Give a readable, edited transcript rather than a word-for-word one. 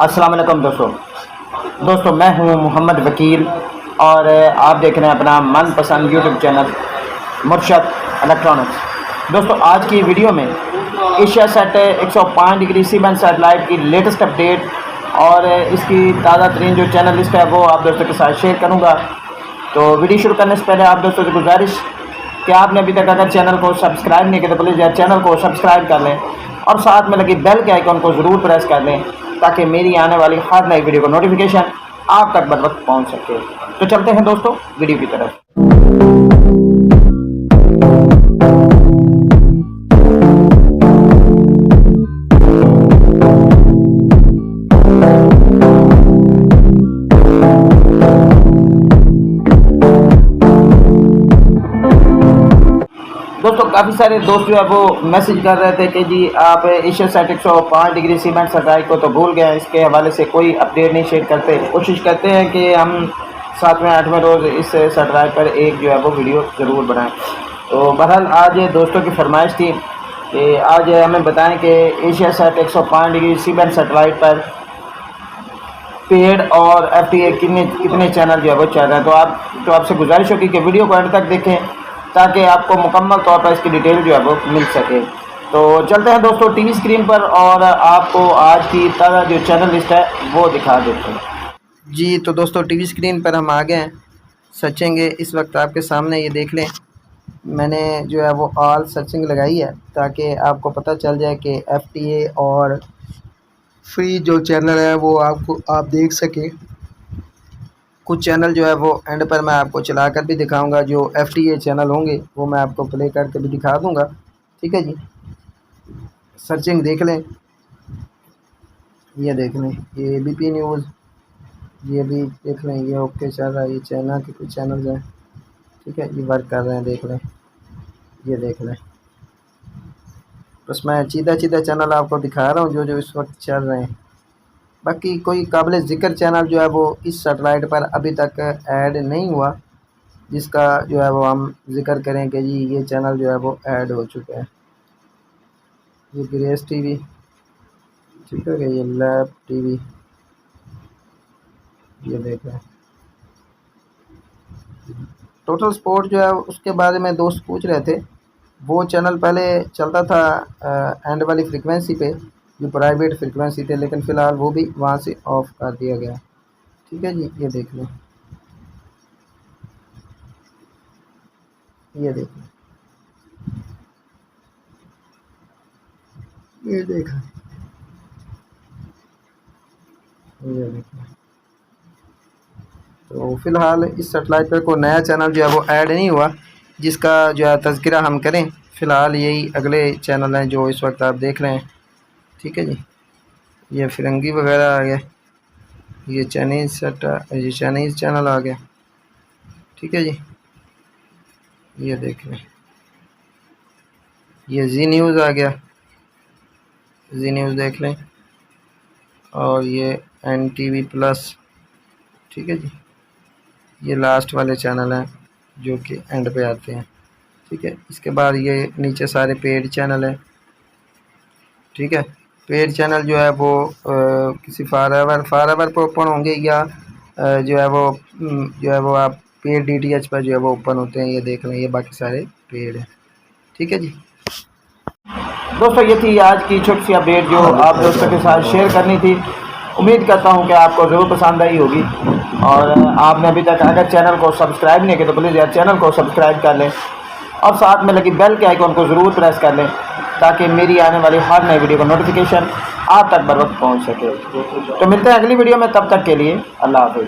अस्सलाम वालेकुम दोस्तों मैं हूं मोहम्मद वकील और आप देख रहे हैं अपना मनपसंद यूट्यूब चैनल मुर्शद इलेक्ट्रॉनिक्स। दोस्तों आज की वीडियो में एशियासेट 105 डिग्री सी-बैंड सैटेलाइट की लेटेस्ट अपडेट और इसकी ताज़ा तरीन जो चैनल लिस्ट है वो आप दोस्तों के साथ शेयर करूंगा। तो वीडियो शुरू करने से पहले आप दोस्तों से गुजारिश कि आपने अभी तक अगर चैनल को सब्सक्राइब नहीं किया तो प्लीज़ यार चैनल को सब्सक्राइब कर लें और साथ में लगी बेल के आइकन को ज़रूर प्रेस कर लें ताकि मेरी आने वाली हर नई वीडियो का नोटिफिकेशन आप तक बर वक्त पहुँच सके। तो चलते हैं दोस्तों वीडियो की तरफ। दोस्तों काफ़ी सारे दोस्त जो है वो मैसेज कर रहे थे कि जी आप एशियासेट 105 डिग्री सी-बैंड सैटेलाइट को तो भूल गए, इसके हवाले से कोई अपडेट नहीं शेयर करते। कोशिश करते हैं कि हम 7वें-8वें रोज़ इस सैटेलाइट पर एक जो है वो वीडियो ज़रूर बनाएं। तो बहरहाल आज दोस्तों की फरमाइश थी कि आज हमें बताएं कि एशियासेट 105 डिग्री सी-बैंड सैटेलाइट पर पेड और FTA कितने चैनल जो है वो चल रहे हैं। तो आपसे गुजारिश होगी कि वीडियो को एंड तक देखें ताकि आपको मुकम्मल तौर पर इसकी डिटेल जो है वो मिल सके। तो चलते हैं दोस्तों टीवी स्क्रीन पर और आपको आज की ताज़ा जो चैनल लिस्ट है वो दिखा देते हैं जी। तो दोस्तों टीवी स्क्रीन पर हम आ गए हैं, सर्चेंगे इस वक्त आपके सामने, ये देख लें मैंने जो है वो ऑल सर्चिंग लगाई है ताकि आपको पता चल जाए कि FTA और फ्री जो चैनल है वो आप देख सकें। कुछ चैनल जो है वो एंड पर मैं आपको चला कर भी दिखाऊंगा, जो FTA चैनल होंगे वो मैं आपको प्ले करके भी दिखा दूंगा। ठीक है जी, सर्चिंग देख लें, ये देख लें, ये ABP न्यूज़, ये भी देख लें, ये ओके चल रहा है। ये चाइना के कुछ चैनल हैं, ठीक है, ये वर्क कर रहे हैं, देख लें, ये देख लें। बस मैं सीधा चैनल आपको दिखा रहा हूँ जो इस वक्त चल रहे हैं। बाकी कोई काबिल ज़िक्र चैनल जो है वो इस सैटेलाइट पर अभी तक ऐड नहीं हुआ जिसका जो है वो हम जिक्र करें कि जी ये चैनल जो है वो ऐड हो चुका है। ये ग्रेस टीवी, ठीक है, ये लैब टीवी, ये देख रहे हैं। टोटल स्पोर्ट जो है उसके बारे में दोस्त पूछ रहे थे, वो चैनल पहले चलता था एंड वाली फ्रीक्वेंसी पे जो प्राइवेट फ्रीक्वेंसी थे, लेकिन फ़िलहाल वो भी वहाँ से ऑफ कर दिया गया। ठीक है जी, ये देख लो, ये देख लो, ये देखा, ये देखा। तो फ़िलहाल इस सेटेलाइट पर कोई नया चैनल जो है वो ऐड नहीं हुआ जिसका जो है तज़किरा हम करें। फ़िलहाल यही अगले चैनल हैं जो इस वक्त आप देख रहे हैं। ठीक है जी, ये फिरंगी वगैरह आ गया, ये चाइनीज़ चैनल आ गया। ठीक है जी, ये देख लें, ये जी न्यूज़ आ गया, जी न्यूज़ देख लें, और ये NTV प्लस। ठीक है जी, ये लास्ट वाले चैनल हैं जो कि एंड पे आते हैं। ठीक है, इसके बाद ये नीचे सारे पेड चैनल हैं। ठीक है, पेड चैनल जो है वो किसी फॉरएवर पर ओपन होंगे या जो है वो आप पेड DTH पर जो है वो ओपन होते हैं। ये देख लें, ये बाकी सारे पेड हैं। ठीक है जी दोस्तों, ये थी आज की छोटी सी अपडेट जो आप दोस्तों के साथ शेयर करनी थी। उम्मीद करता हूँ कि आपको ज़रूर पसंद आई होगी और आपने अभी तक अगर चैनल को सब्सक्राइब नहीं किया तो प्लीज़ यार चैनल को सब्सक्राइब कर लें और साथ में लगी बेल के आइकन को ज़रूर प्रेस कर लें ताकि मेरी आने वाली हर नई वीडियो का नोटिफिकेशन आप तक बर वक्त पहुँच सके। तो मिलते हैं अगली वीडियो में, तब तक के लिए अल्लाह हाफ़िज़।